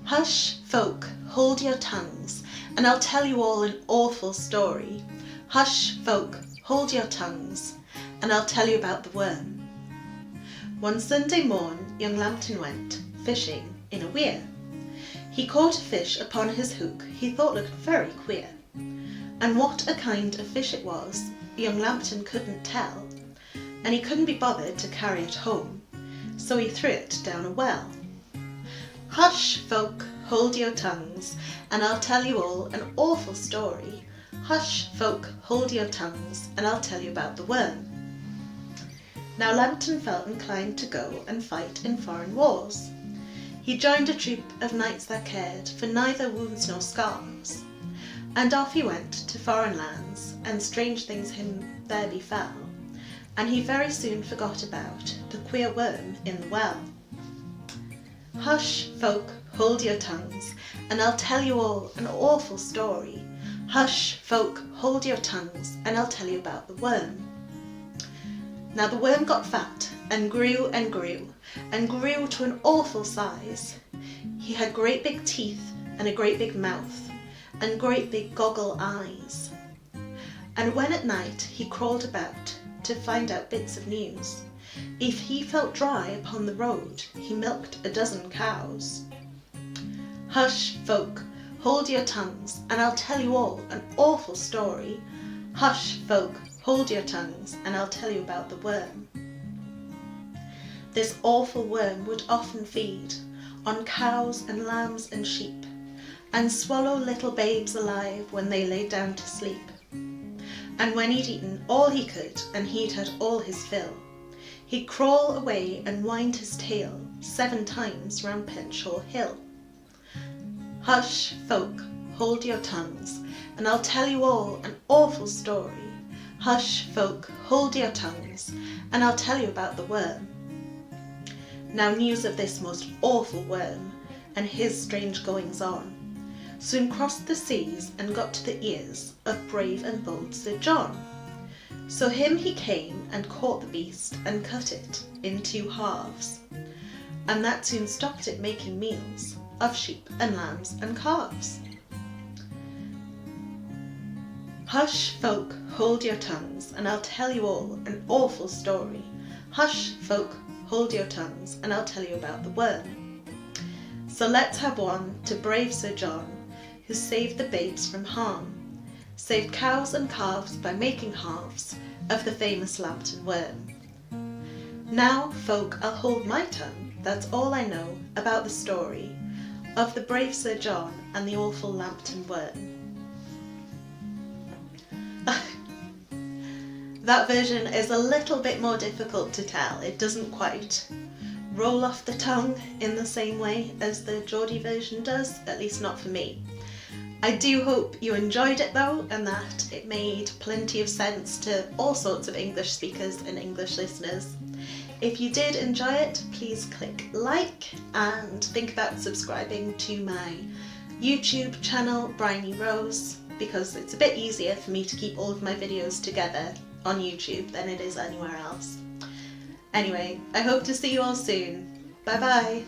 Hush, folk, hold your tongues, and I'll tell you all an awful story. Hush, folk, hold your tongues, and I'll tell you about the worm. One Sunday morn, young Lambton went fishing in a weir. He caught a fish upon his hook he thought looked very queer. And what a kind of fish it was, young Lambton couldn't tell, and he couldn't be bothered to carry it home, so he threw it down a well. Hush, folk, hold your tongues, and I'll tell you all an awful story. Hush, folk, hold your tongues, and I'll tell you about the worm. Now Lambton felt inclined to go and fight in foreign wars. He joined a troop of knights that cared for neither wounds nor scars, and off he went to foreign lands, and strange things him there befell, and he very soon forgot about the queer worm in the well. Hush, folk, hold your tongues, and I'll tell you all an awful story. Hush, folk, hold your tongues, and I'll tell you about the worm. Now the worm got fat, and grew and grew, and grew to an awful size. He had great big teeth, and a great big mouth, and great big goggle eyes. And when at night he crawled about to find out bits of news, if he felt dry upon the road, he milked a dozen cows. Hush, folk, hold your tongues, and I'll tell you all an awful story. Hush, folk, hold your tongues, and I'll tell you about the worm. This awful worm would often feed on cows and lambs and sheep, and swallow little babes alive when they lay down to sleep. And when he'd eaten all he could, and he'd had all his fill, he'd crawl away and wind his tail 7 times round Penshaw Hill. Hush, folk, hold your tongues, and I'll tell you all an awful story. Hush, folk, hold your tongues, and I'll tell you about the worm. Now news of this most awful worm, and his strange goings-on, soon crossed the seas and got to the ears of brave and bold Sir John. So him he came and caught the beast and cut it in 2 halves, and that soon stopped it making meals of sheep and lambs and calves. Hush, folk, hold your tongues, and I'll tell you all an awful story. Hush, folk, hold your tongues, and I'll tell you about the worm. So let's have one to brave Sir John, who saved the babes from harm, saved cows and calves by making halves of the famous Lambton Worm. Now, folk, I'll hold my tongue, that's all I know about the story of the brave Sir John and the awful Lambton Worm. That version is a little bit more difficult to tell. It doesn't quite roll off the tongue in the same way as the Geordie version does, at least not for me. I do hope you enjoyed it though, and that it made plenty of sense to all sorts of English speakers and English listeners. If you did enjoy it, please click like and think about subscribing to my YouTube channel, Bryony Rose, because it's a bit easier for me to keep all of my videos together on YouTube than it is anywhere else. Anyway, I hope to see you all soon. Bye bye!